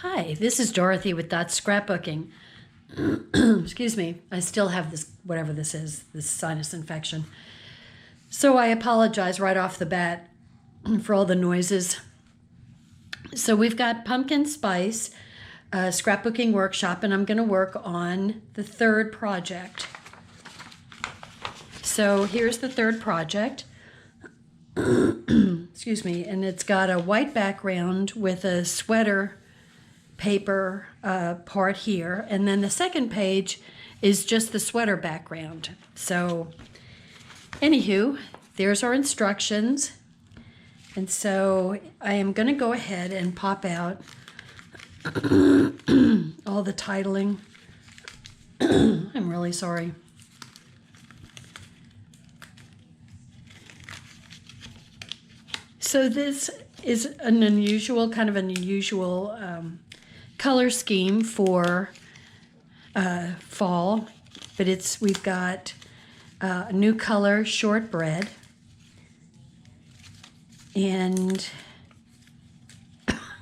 Hi, this is Dorothy with Scrapbooking. Excuse me, I still have this, whatever this is, this sinus infection. So I apologize right off the bat for all the noises. So we've got Pumpkin Spice Scrapbooking Workshop, and I'm going to work on the third project. So here's the third project. Excuse me, and it's got a white background with a sweater paper part here, and then the second page is just the sweater background. So anywho, there's our instructions, and so I am going to go ahead and pop out all the titling. I'm really sorry. So this is an unusual, kind of an unusual color scheme for fall, but we've got a new color, shortbread, and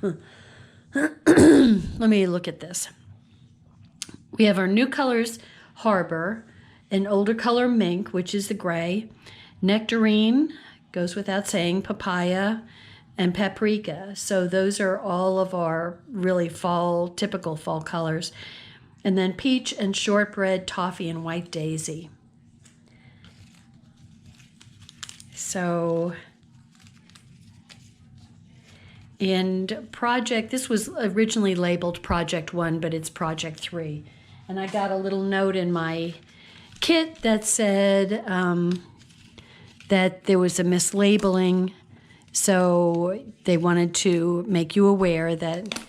let me look at this. We have our new colors, Harbor, an older color, Mink, which is the gray, Nectarine, goes without saying, Papaya, and Paprika. So those are all of our really fall, typical fall colors. And then Peach and Shortbread, Toffee, and White Daisy. So, and project, this was originally labeled Project 1, but it's Project 3. And I got a little note in my kit that said that there was a mislabeling. So they wanted to make you aware that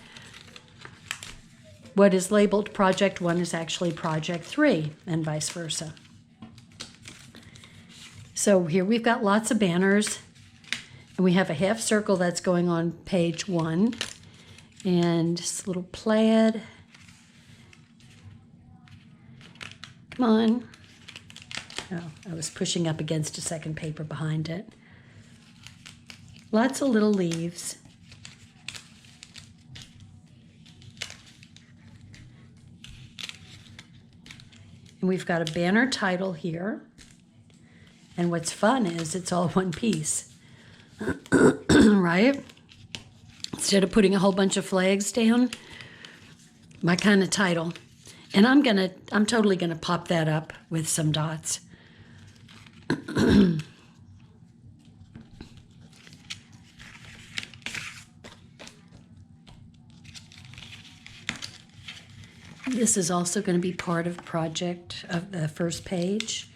what is labeled Project 1 is actually Project 3, and vice versa. So here we've got lots of banners, and we have a half circle that's going on page 1, and this little plaid. Come on. Oh, I was pushing up against a second paper behind it. Lots of little leaves. And we've got a banner title here. And what's fun is it's all one piece, right? Instead of putting a whole bunch of flags down, my kind of title. And I'm totally gonna pop that up with some dots. This is also going to be part of project of the first page.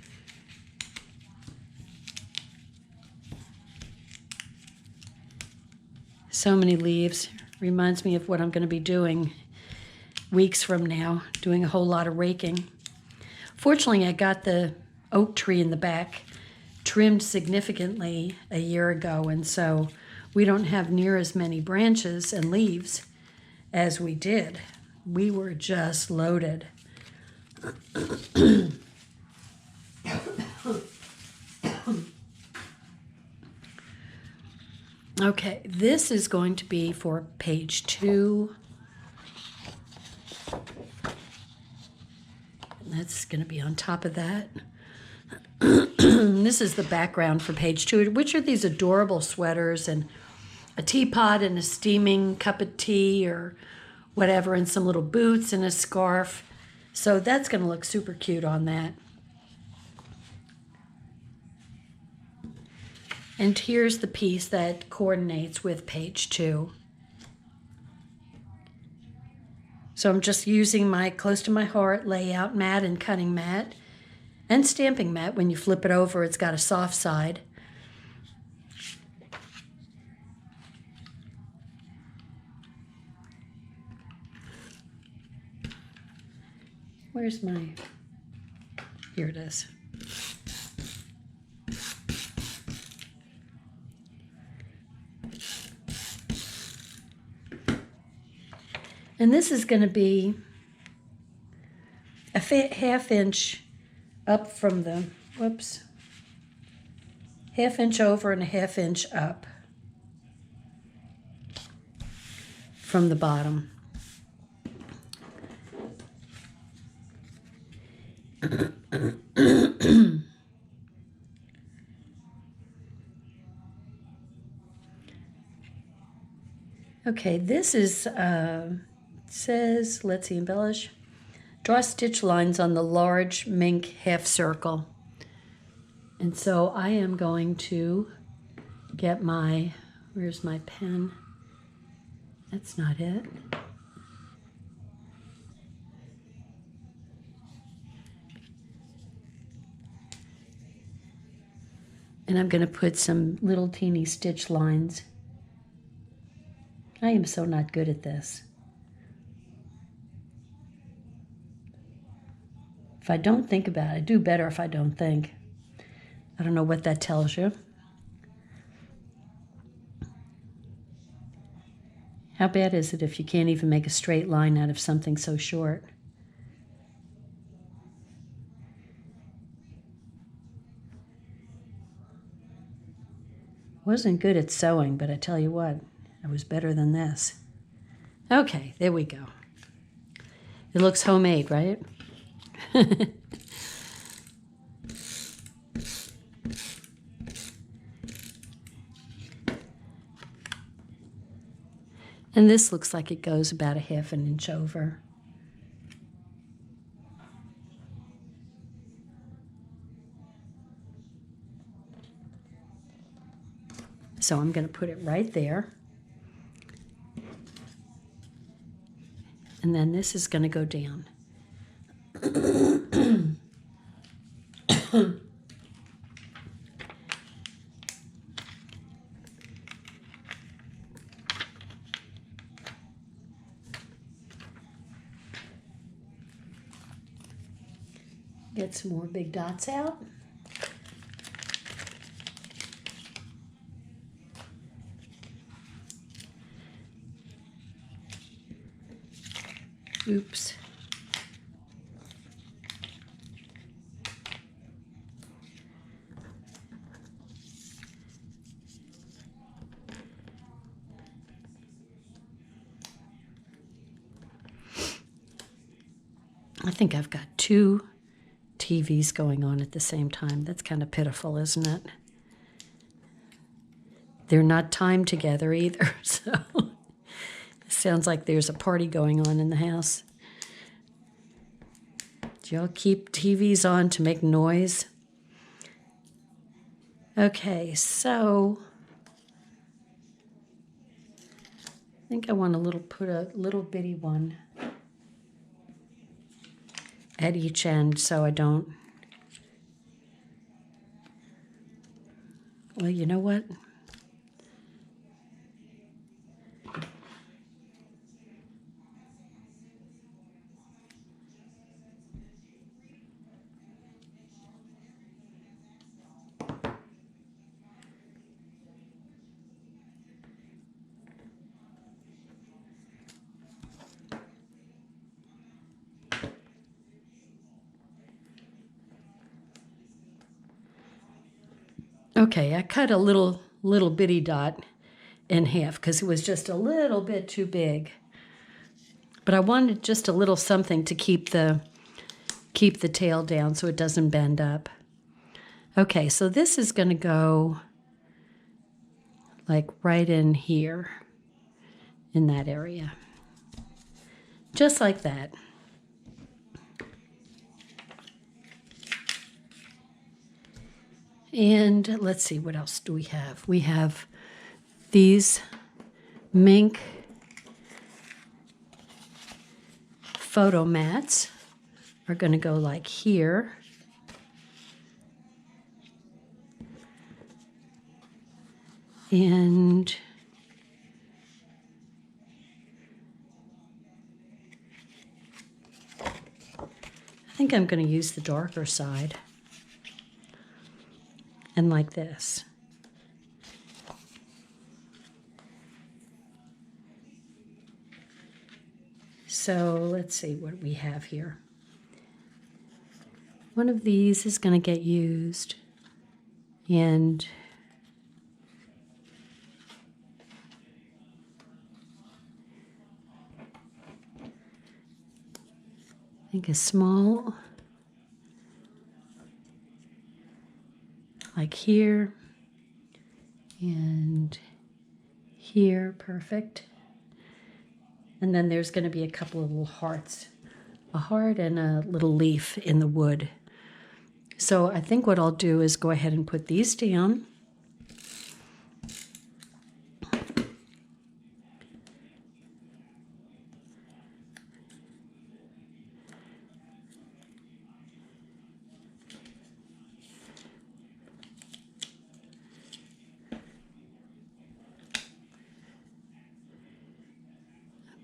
So many leaves. Reminds me of what I'm going to be doing weeks from now, doing a whole lot of raking. Fortunately, I got the oak tree in the back trimmed significantly a year ago, and so we don't have near as many branches and leaves as we did. We were just loaded. Okay, this is going to be for page 2. And that's going to be on top of that. This is the background for page 2, which are these adorable sweaters and a teapot and a steaming cup of tea or whatever, and some little boots and a scarf. So that's going to look super cute on that. And here's the piece that coordinates with page 2. So I'm just using my close to my heart layout mat and cutting mat and stamping mat. When you flip it over, it's got a soft side. Where's my, here it is. And this is going to be a half inch up from the, whoops, half inch over and a half inch up from the bottom. Okay, this is, says, let's see, embellish. Draw stitch lines on the large mink half circle. And so I am going to get my, where's my pen? That's not it. And I'm going to put some little teeny stitch lines. I am so not good at this. If I don't think about it, I do better if I don't think. I don't know what that tells you. How bad is it if you can't even make a straight line out of something so short? Wasn't good at sewing, but I tell you what, I was better than this. Okay, there we go. It looks homemade, right? And this looks like it goes about a ½ an inch over. So I'm going to put it right there. And then this is going to go down. Get some more big dots out. Oops. I think I've got 2 TVs going on at the same time. That's kind of pitiful, isn't it? They're not timed together either, so it sounds like there's a party going on in the house. Do y'all keep TVs on to make noise? Okay, so I think I want to put a little bitty one at each end so I don't. Well, you know what? Okay, I cut a little bitty dot in half because it was just a little bit too big. But I wanted just a little something to keep the tail down so it doesn't bend up. Okay, so this is going to go like right in here, in that area. Just like that. And let's see, what else do we have? We have these mink photo mats are going to go like here. And I think I'm going to use the darker side. And like this. So let's see what we have here. One of these is going to get used, and I think a small, like here and here, perfect. And then there's going to be a couple of little hearts, a heart and a little leaf in the wood. So I think what I'll do is go ahead and put these down.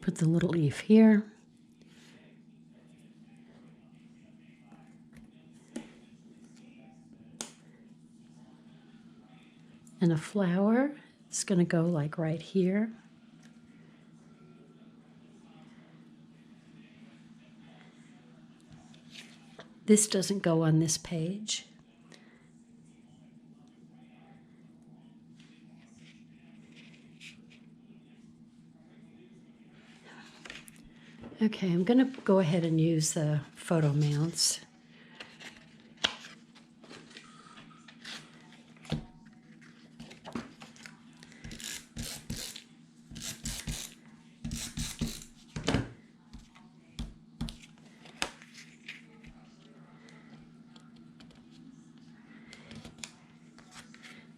Put the little leaf here. And a flower. It's going to go like right here. This doesn't go on this page. Okay, I'm going to go ahead and use the photo mounts.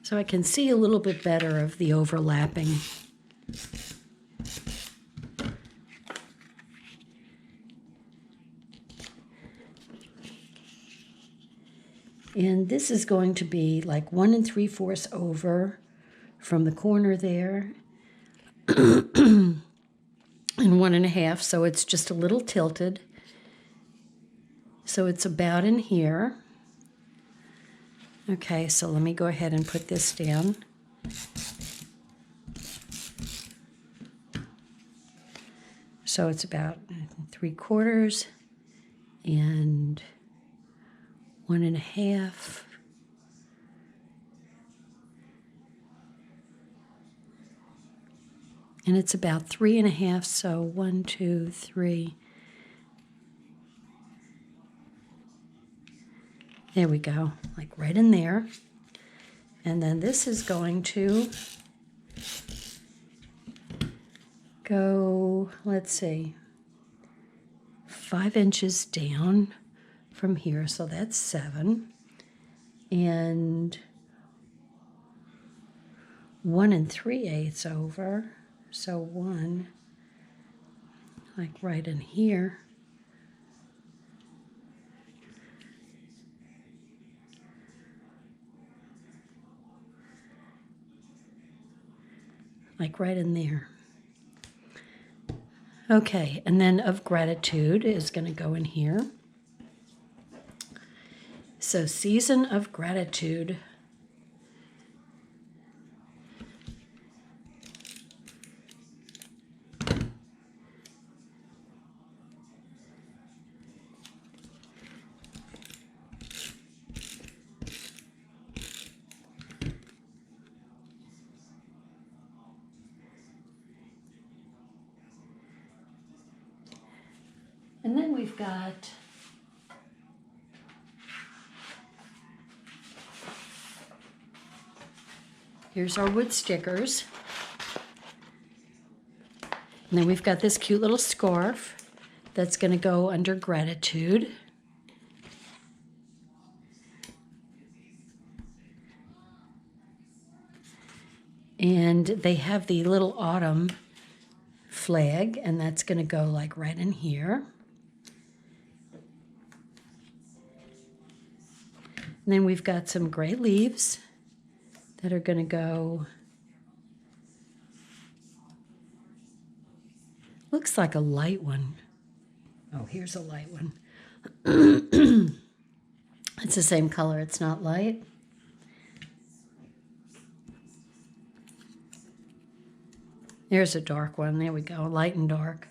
So I can see a little bit better of the overlapping. And this is going to be like 1 3/4 over from the corner there and 1 1/2, so it's just a little tilted. So it's about in here. Okay, so let me go ahead and put this down. So it's about 3/4 and 1 1/2. And it's about 3 1/2, so 1, 2, 3. There we go, like right in there. And then this is going to go, let's see, 5 inches down from here, so that's 7. And 1 3/8 over, so 1, like right in here. Like right in there. Okay, and then of gratitude is going to go in here. So season of gratitude. And then we've got here's our wood stickers. And then we've got this cute little scarf that's going to go under gratitude. And they have the little autumn flag, and that's going to go like right in here. And then we've got some gray leaves that are going to go, looks like a light one. Oh, here's a light one. It's the same color, it's not light. There's a dark one, there we go, light and dark.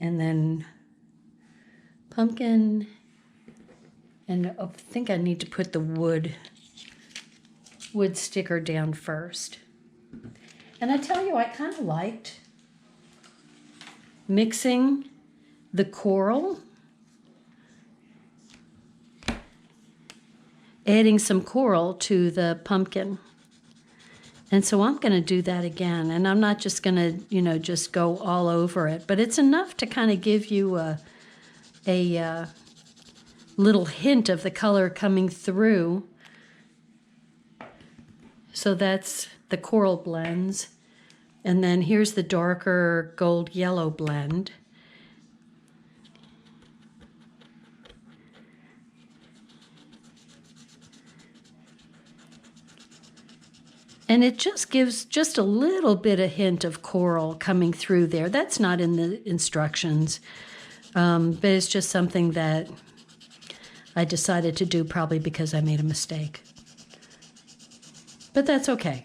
And then pumpkin. And I think I need to put the wood sticker down first. And I tell you, I kind of liked mixing the coral, adding some coral to the pumpkin. And so I'm going to do that again. And I'm not just going to, you know, just go all over it. But it's enough to kind of give you a little hint of the color coming through. So that's the coral blends. And then here's the darker gold yellow blend. And it just gives just a little bit of hint of coral coming through there. That's not in the instructions, but it's just something that I decided to do probably because I made a mistake. But that's okay.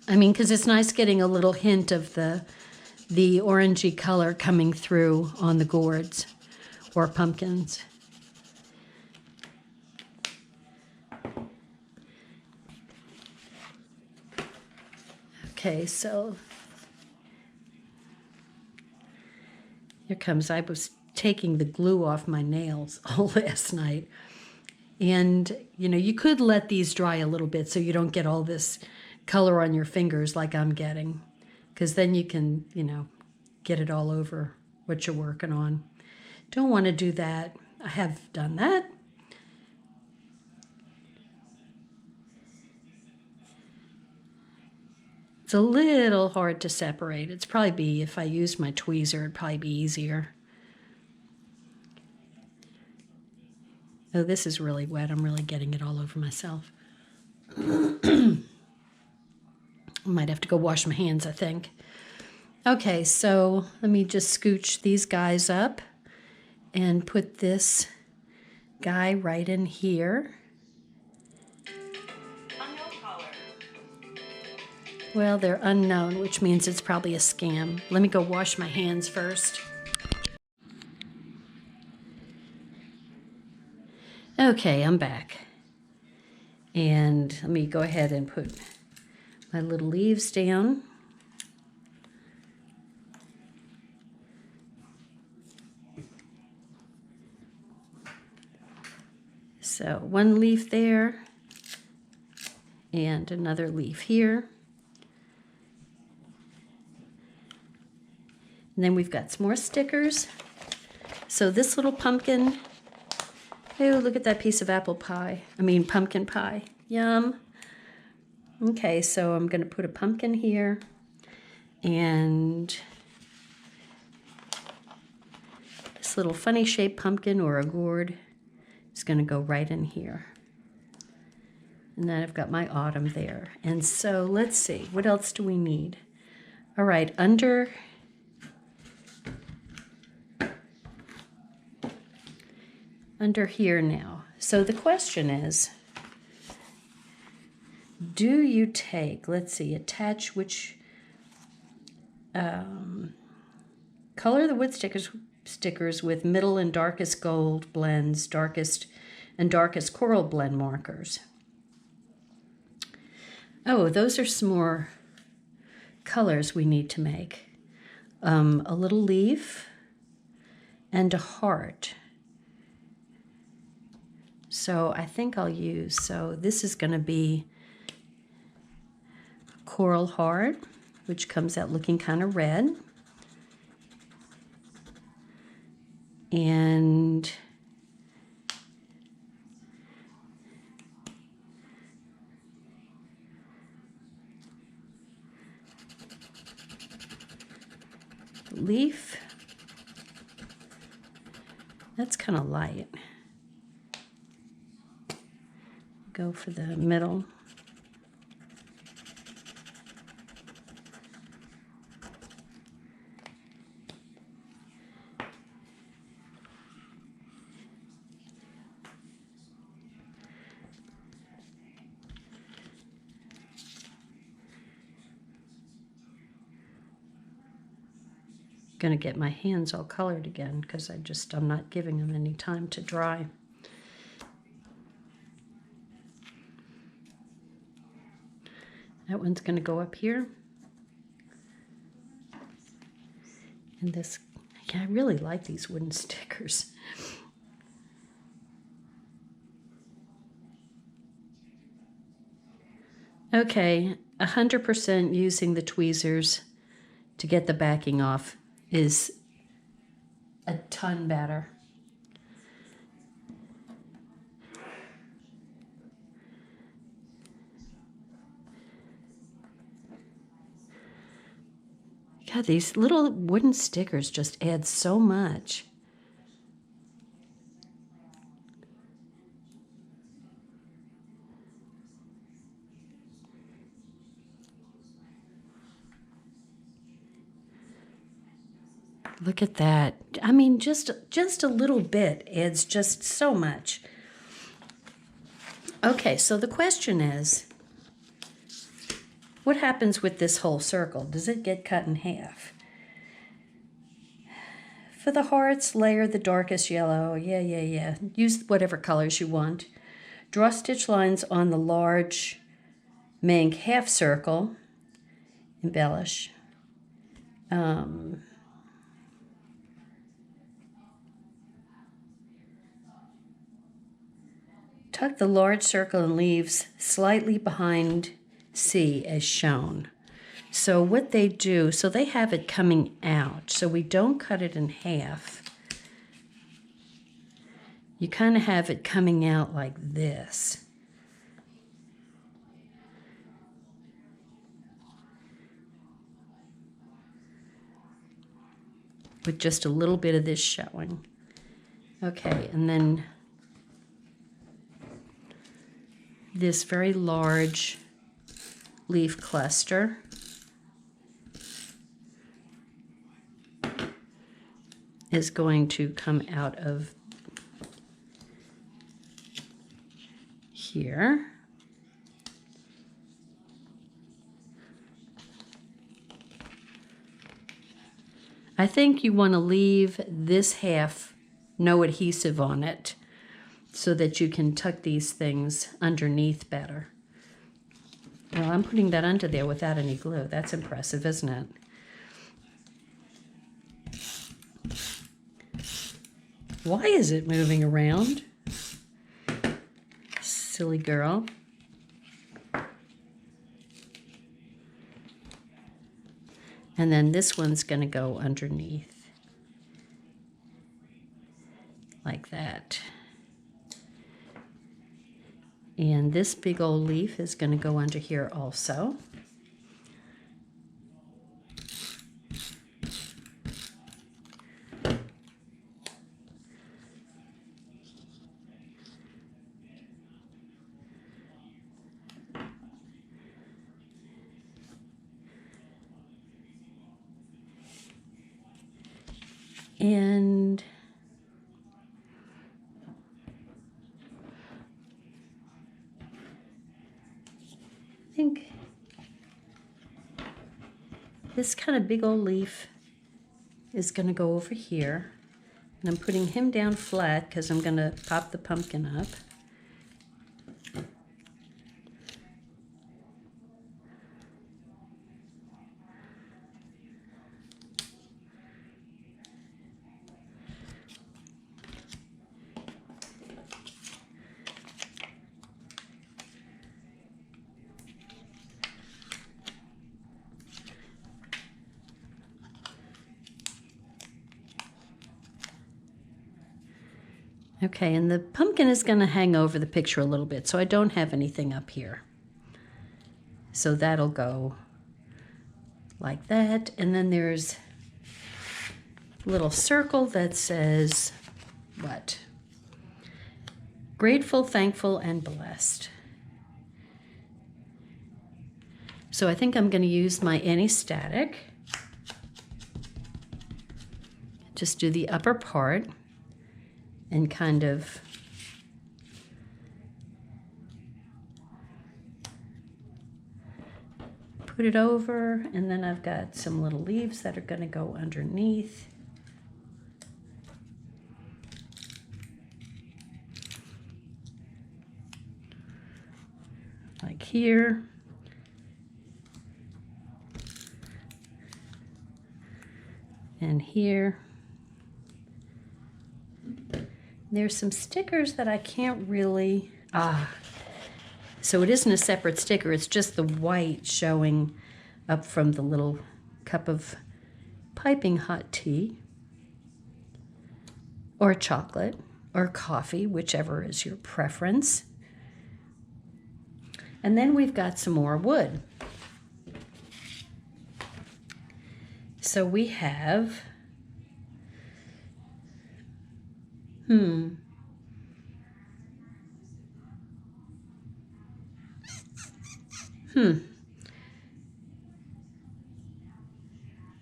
I mean, because it's nice getting a little hint of the orangey color coming through on the gourds or pumpkins. Okay, so here comes, I was taking the glue off my nails all last night. And, you know, you could let these dry a little bit so you don't get all this color on your fingers like I'm getting. Because then you can, you know, get it all over what you're working on. Don't want to do that. I have done that. It's a little hard to separate. It's probably be, if I used my tweezer, it'd probably be easier. Oh, this is really wet. I'm really getting it all over myself. I might have to go wash my hands, I think. Okay, so let me just scooch these guys up and put this guy right in here. Well, they're unknown, which means it's probably a scam. Let me go wash my hands first. Okay, I'm back. And let me go ahead and put my little leaves down. So one leaf there and another leaf here. And then we've got some more stickers. So this little pumpkin, oh, look at that piece of apple pie. I mean, pumpkin pie. Yum. Okay, so I'm going to put a pumpkin here. And this little funny shaped pumpkin or a gourd is going to go right in here. And then I've got my autumn there. And so let's see, what else do we need? All right, under here now. So the question is, do you take, let's see, attach which, color the wood stickers with middle and darkest gold blends, darkest coral blend markers. Oh, those are some more colors we need to make. A little leaf and a heart. So I think I'll use, so this is going to be coral heart, which comes out looking kind of red. And leaf, that's kind of light. Go for the middle. Going to get my hands all colored again because I'm not giving them any time to dry. That one's going to go up here. And this, yeah, I really like these wooden stickers. Okay, 100% using the tweezers to get the backing off is a ton better. God, these little wooden stickers just add so much. Look at that. I mean, just a little bit adds just so much. Okay, so the question is, what happens with this whole circle? Does it get cut in half? For the hearts, layer the darkest yellow. Yeah. Use whatever colors you want. Draw stitch lines on the large mank half circle. Embellish. Tuck the large circle and leaves slightly behind C as shown. So what they do, so they have it coming out, so we don't cut it in half. You kind of have it coming out like this. With just a little bit of this showing. Okay, and then this very large leaf cluster. Is going to come out of here. I think you want to leave this half no adhesive on it so that you can tuck these things underneath better. Well, I'm putting that under there without any glue. That's impressive, isn't it? Why is it moving around? Silly girl. And then this one's going to go underneath. Like that. And this big old leaf is going to go under here also. And I think this kind of big old leaf is going to go over here. And I'm putting him down flat because I'm going to pop the pumpkin up. Okay, and the pumpkin is going to hang over the picture a little bit, so I don't have anything up here. So that'll go like that. And then there's a little circle that says, what? Grateful, thankful, and blessed. So I think I'm going to use my anti-static. Just do the upper part. And kind of put it over, and then I've got some little leaves that are going to go underneath. Like here. And here. There's some stickers that I can't really, So it isn't a separate sticker, it's just the white showing up from the little cup of piping hot tea, or chocolate, or coffee, whichever is your preference. And then we've got some more wood. So we have, I'm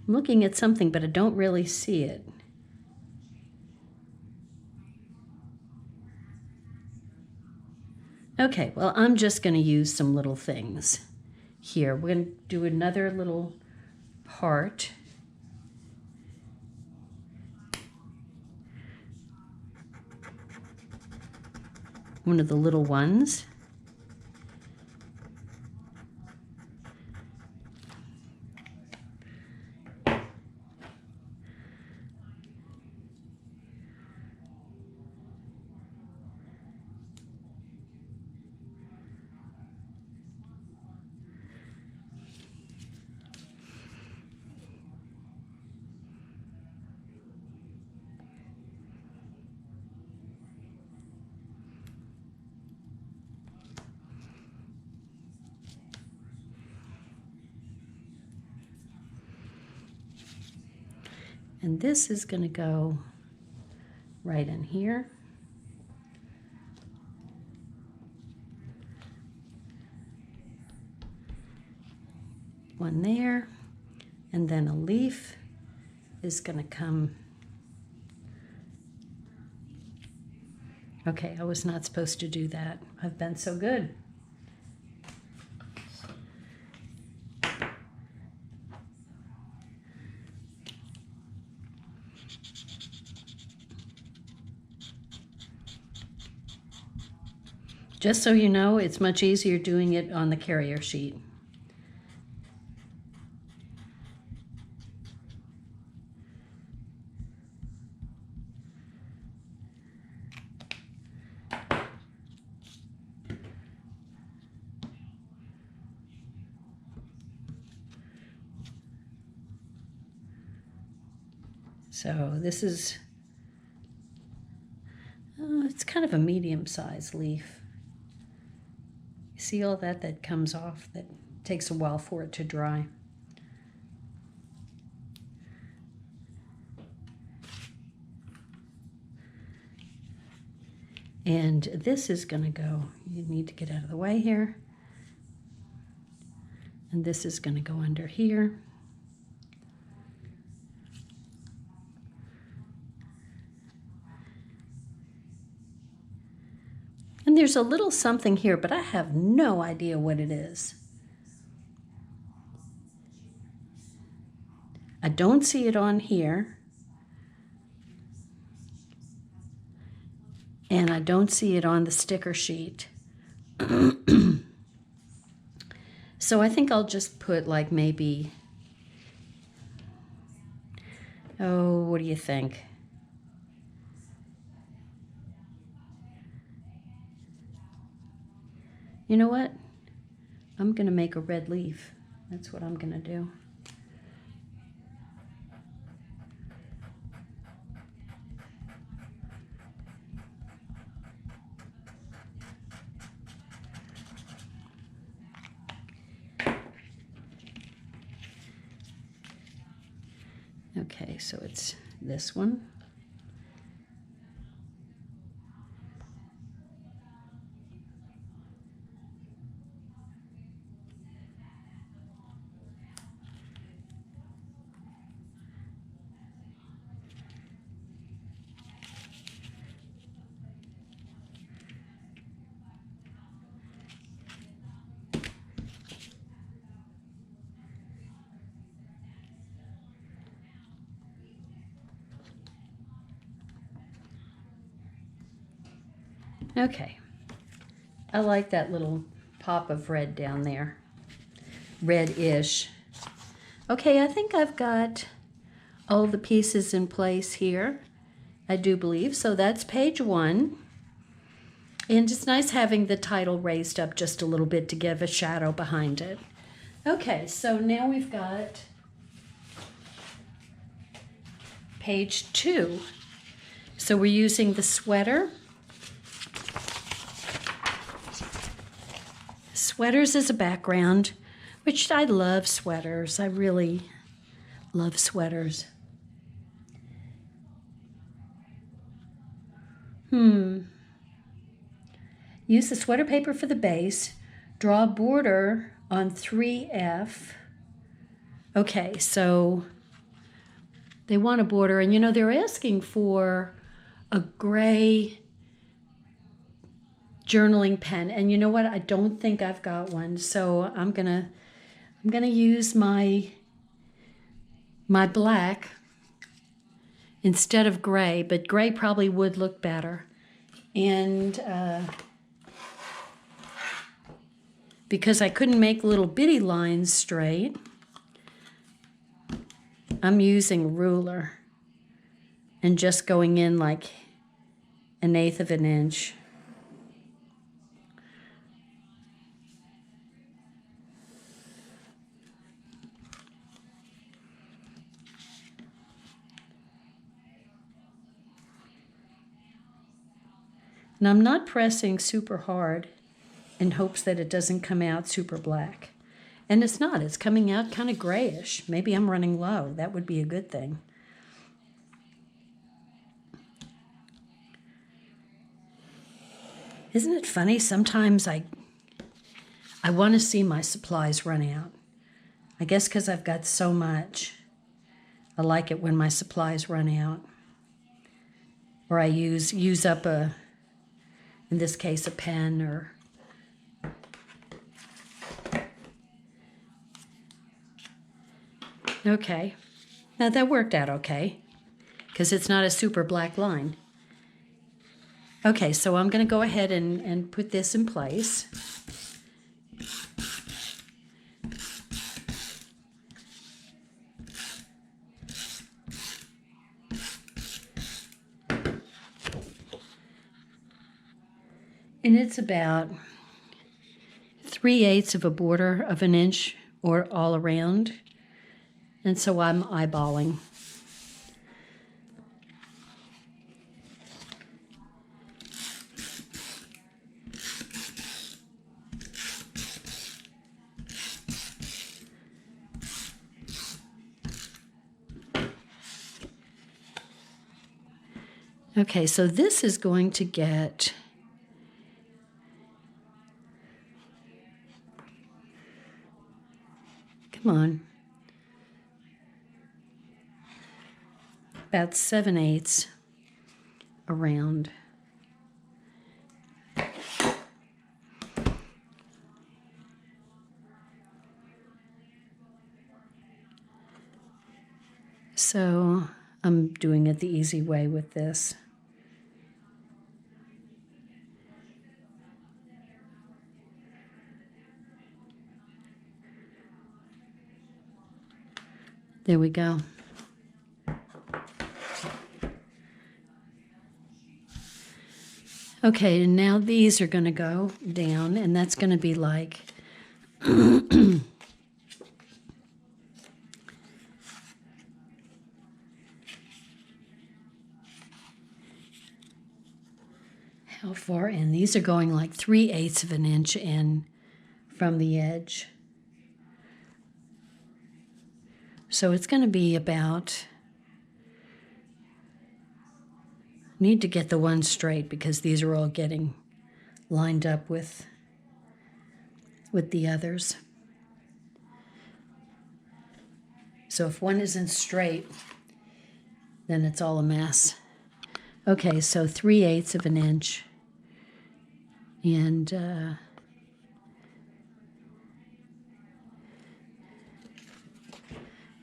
looking at something, but I don't really see it. Okay, well, I'm just going to use some little things here. We're going to do another little heart. One of the little ones. And this is going to go right in here. One there, and then a leaf is going to come. Okay, I was not supposed to do that. I've been so good. Just so you know, it's much easier doing it on the carrier sheet. So this is, it's kind of a medium-sized leaf. You see all that comes off? That takes a while for it to dry. And this is going to go, you need to get out of the way here. And this is going to go under here. And there's a little something here, but I have no idea what it is. I don't see it on here. And I don't see it on the sticker sheet. So I think I'll just put like maybe, oh, what do you think? You know what? I'm going to make a red leaf. That's what I'm going to do. Okay, so it's this one. Okay, I like that little pop of red down there, red-ish. Okay, I think I've got all the pieces in place here, I do believe. So that's page 1. And it's nice having the title raised up just a little bit to give a shadow behind it. Okay, so now we've got page 2. So we're using the sweater. Sweaters as a background, which I love sweaters. I really love sweaters. Use the sweater paper for the base. Draw a border on 3F. Okay, so they want a border, and you know, they're asking for a gray journaling pen, and you know what? I don't think I've got one, so I'm gonna use my black instead of gray, but gray probably would look better. And because I couldn't make little bitty lines straight, I'm using a ruler and just going in like 1/8 of an inch. And I'm not pressing super hard in hopes that it doesn't come out super black. And it's not. It's coming out kind of grayish. Maybe I'm running low. That would be a good thing. Isn't it funny? Sometimes I want to see my supplies run out. I guess because I've got so much. I like it when my supplies run out. Or I use up in this case, a pen or... Okay, now that worked out okay, because it's not a super black line. Okay, so I'm going to go ahead and put this in place. And it's about 3/8 of a border of an inch or all around. And so I'm eyeballing. Okay, so this is going to get... Come on. About 7/8 around. So I'm doing it the easy way with this. There we go. Okay, and now these are going to go down, and that's going to be like how far in? These are going like 3/8 of an inch in from the edge. So it's going to be about... Need to get the one straight because these are all getting lined up with the others. So if one isn't straight, then it's all a mess. Okay, so 3/8 of an inch. And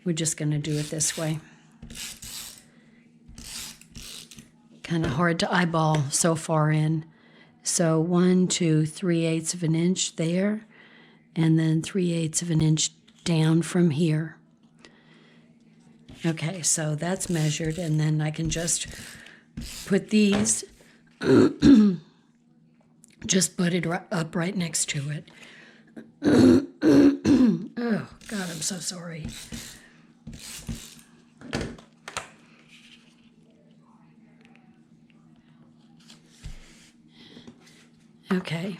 we're just going to do it this way. Kind of hard to eyeball so far in. So 1, 2, 3/8 of an inch there, and then 3/8 of an inch down from here. Okay, so that's measured, and then I can just put these just butted up right next to it. Oh, God, I'm so sorry. Okay.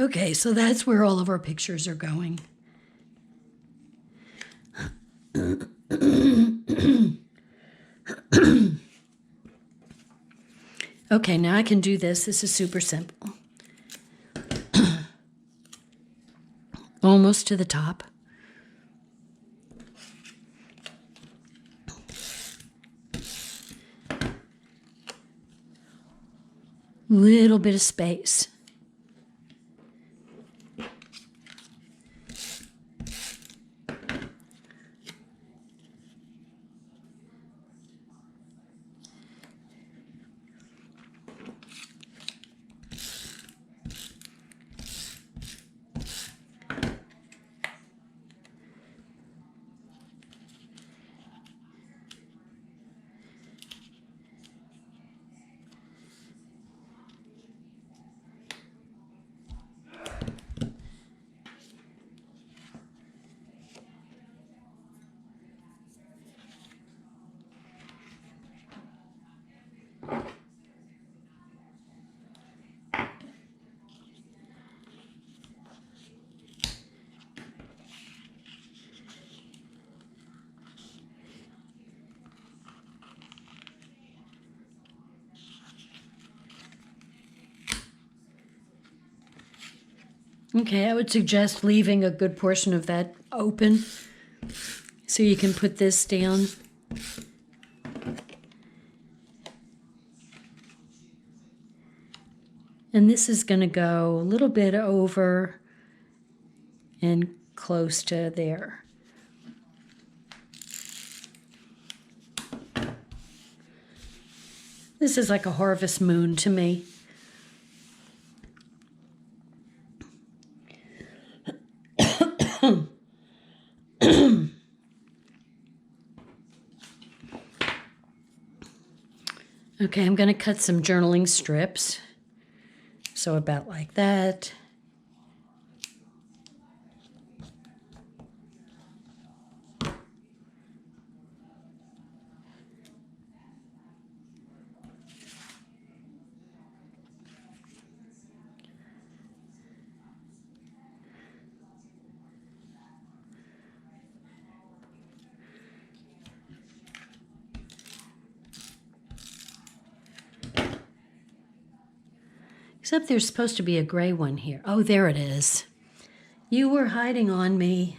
Okay, so that's where all of our pictures are going. Okay, now I can do this. This is super simple. Almost to the top. Little bit of space. Okay, I would suggest leaving a good portion of that open so you can put this down. And this is going to go a little bit over and close to there. This is like a harvest moon to me. Okay, I'm going to cut some journaling strips. So about like that. Except there's supposed to be a gray one here. Oh, there it is. You were hiding on me.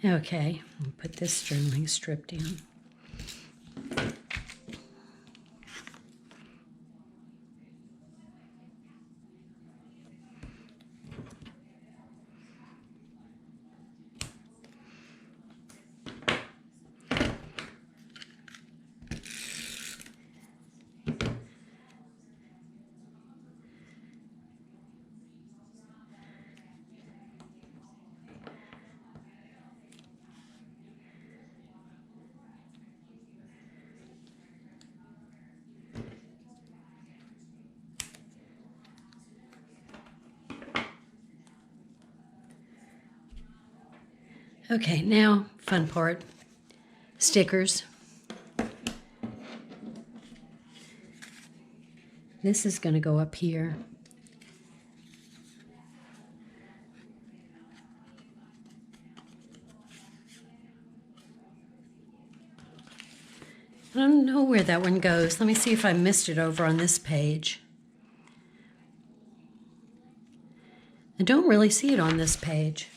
Okay, I'll put this journaling strip down. Okay, now, fun part, stickers. This is going to go up here. I don't know where that one goes. Let me see if I missed it over on this page. I don't really see it on this page.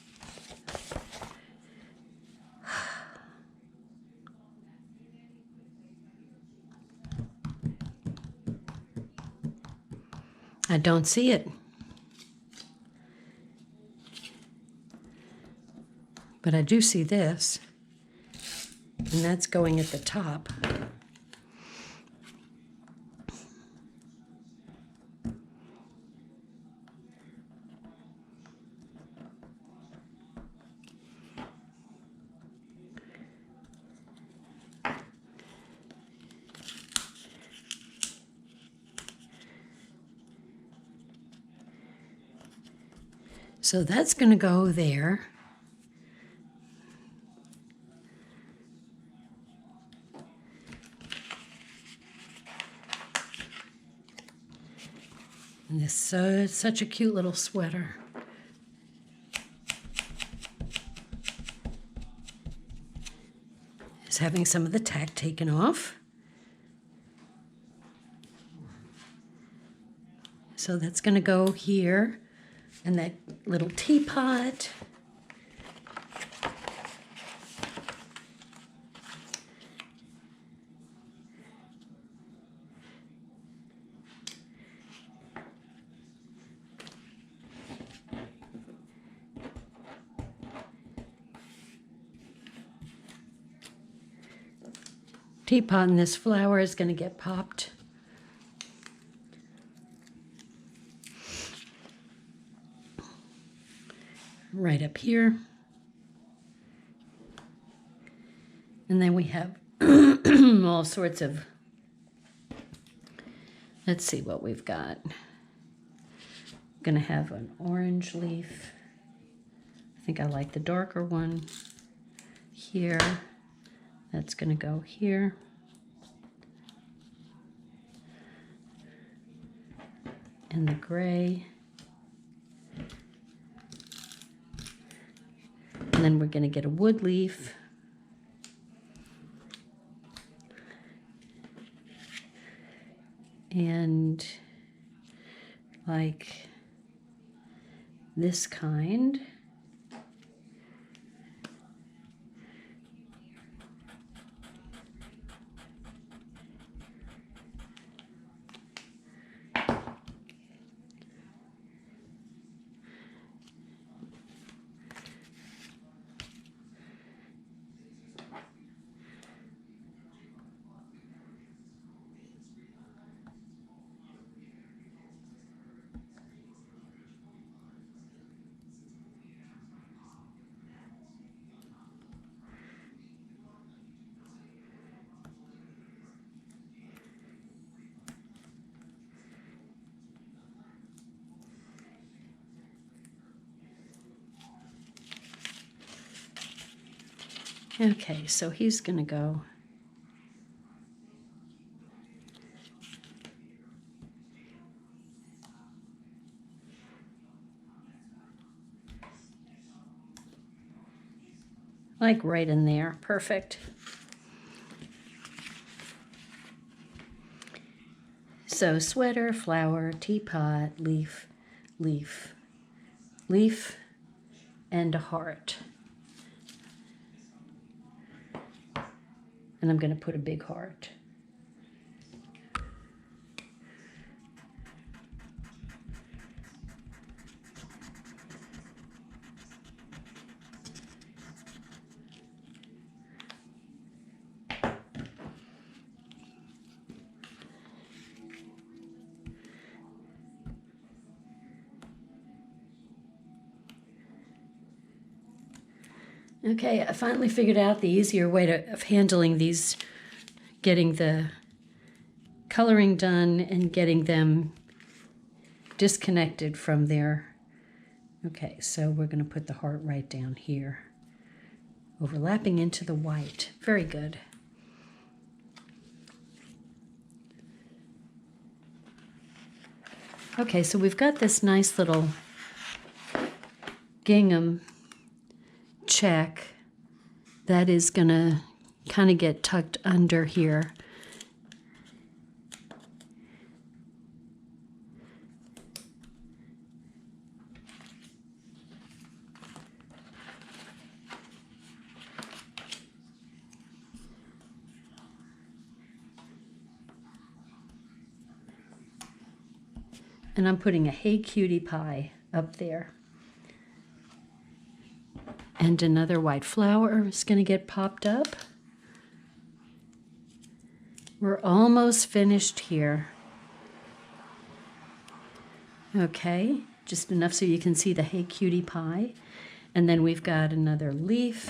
I don't see it. But I do see this. And that's going at the top. So that's going to go there. And this is such a cute little sweater. It's having some of the tack taken off. So that's going to go here. And that little teapot. Teapot and this flower is going to get popped. Right up here. And then we have all sorts of, let's see what we've got. Gonna have an orange leaf. I think I like the darker one here. That's gonna go here. And the gray. And then we're going to get a wood leaf. And like this kind. Okay, so he's going to go like right in there. Perfect. So sweater, flower, teapot, leaf, leaf, leaf, and a heart. And I'm going to put a big heart. Okay, I finally figured out the easier way of handling these, getting the coloring done and getting them disconnected from their. Okay, so we're going to put the heart right down here, overlapping into the white. Very good. Okay, so we've got this nice little gingham check that is going to kind of get tucked under here. And I'm putting a Hey Cutie pie up there. And another white flower is going to get popped up. We're almost finished here. Okay, just enough so you can see the Hey Cutie pie. And then we've got another leaf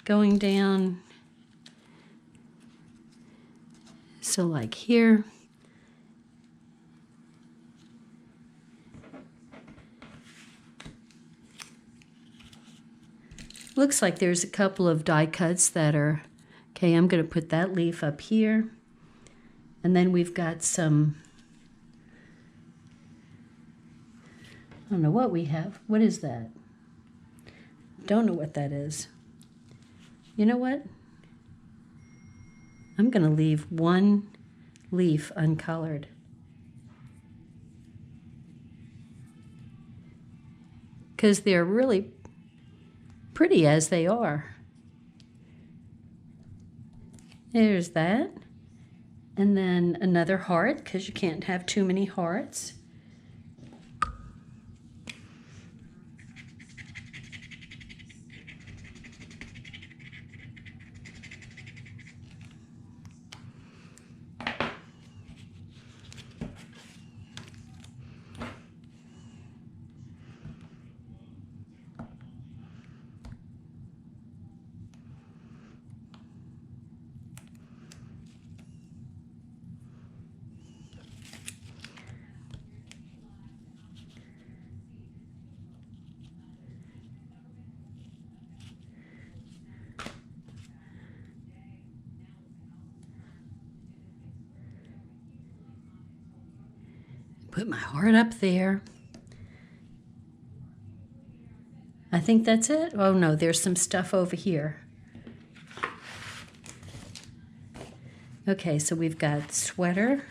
going down. So like here. Looks like there's a couple of die cuts that are, okay, I'm going to put that leaf up here. And then we've got some, I don't know what we have. What is that? Don't know what that is. You know what? I'm going to leave one leaf uncolored. Because they're really pretty as they are. There's that. And then another heart, because you can't have too many hearts. Put my heart up there. I think that's it. Oh no, there's some stuff over here. Okay, so we've got sweater,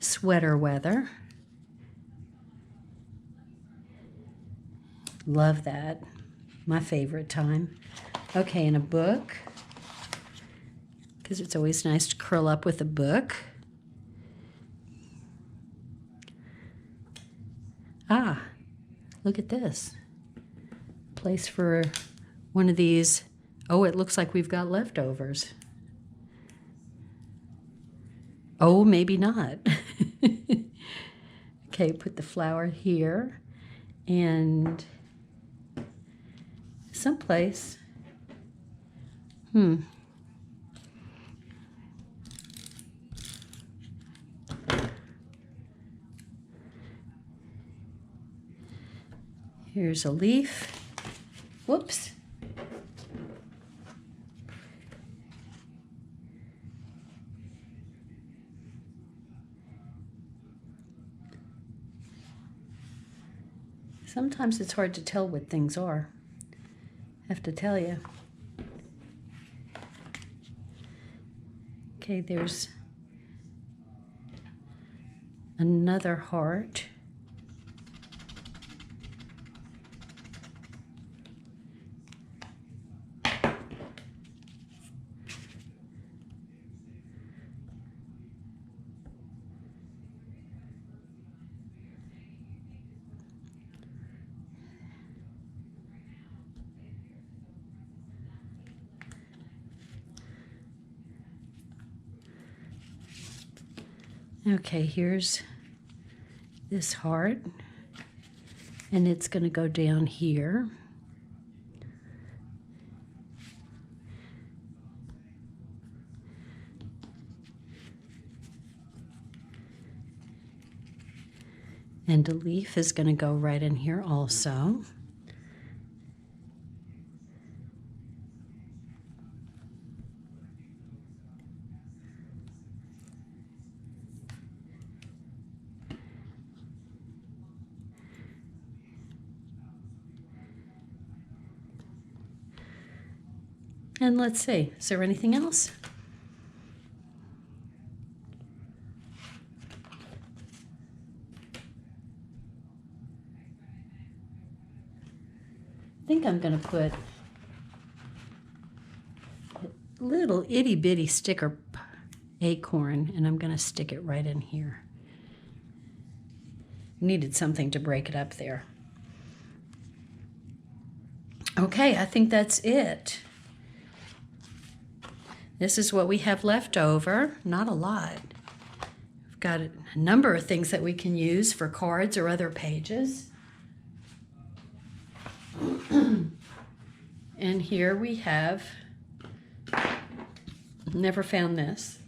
sweater weather. Love that. My favorite time. Okay, and a book, because it's always nice to curl up with a book. Ah, look at this. Place for one of these. Oh, it looks like we've got leftovers. Oh, maybe not. Okay, put the flower here and someplace. Here's a leaf. Whoops. Sometimes it's hard to tell what things are. I have to tell you. Okay, there's another heart. Okay, here's this heart, and it's going to go down here. And a leaf is going to go right in here also. And let's see, is there anything else? I think I'm going to put a little itty bitty sticker acorn, and I'm going to stick it right in here. Needed something to break it up there. Okay, I think that's it. This is what we have left over, not a lot. We've got a number of things that we can use for cards or other pages. And here we have, never found this.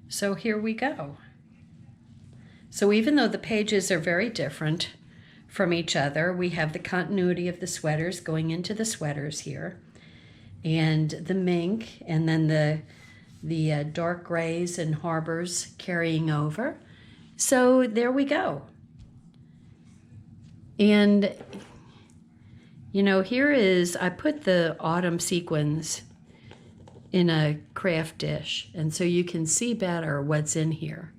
So here we go. So even though the pages are very different from each other, we have the continuity of the sweaters going into the sweaters here, and the mink, and then the dark grays and harbors carrying over. So there we go. And you know, here is, I put the autumn sequins in a craft dish, and so you can see better what's in here.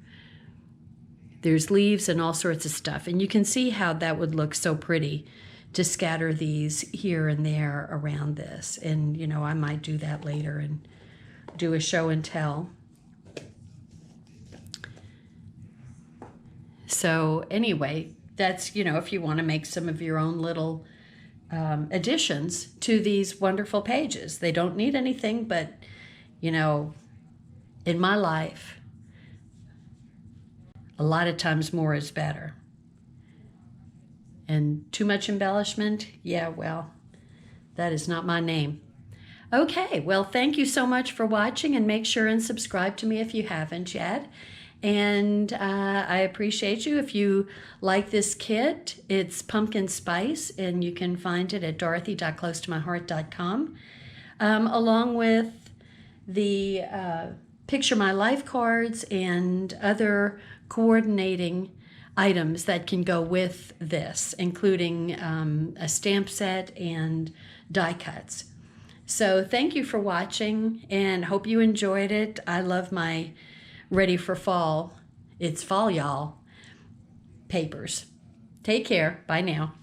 There's leaves and all sorts of stuff, and you can see how that would look so pretty to scatter these here and there around this. And you know, I might do that later and do a show and tell. So anyway, that's, you know, if you want to make some of your own little additions to these wonderful pages. They don't need anything, but you know, in my life, a lot of times more is better. And too much embellishment, yeah, well, that is not my name. Okay, well, thank you so much for watching, and make sure and subscribe to me if you haven't yet. And I appreciate you. If you like this kit, it's Pumpkin Spice, and you can find it at dorothy.closetomyheart.com, along with the Picture My Life cards and other coordinating items that can go with this, including a stamp set and die cuts. So thank you for watching, and hope you enjoyed it. I love my Ready for Fall, it's fall, y'all, papers. Take care. Bye now.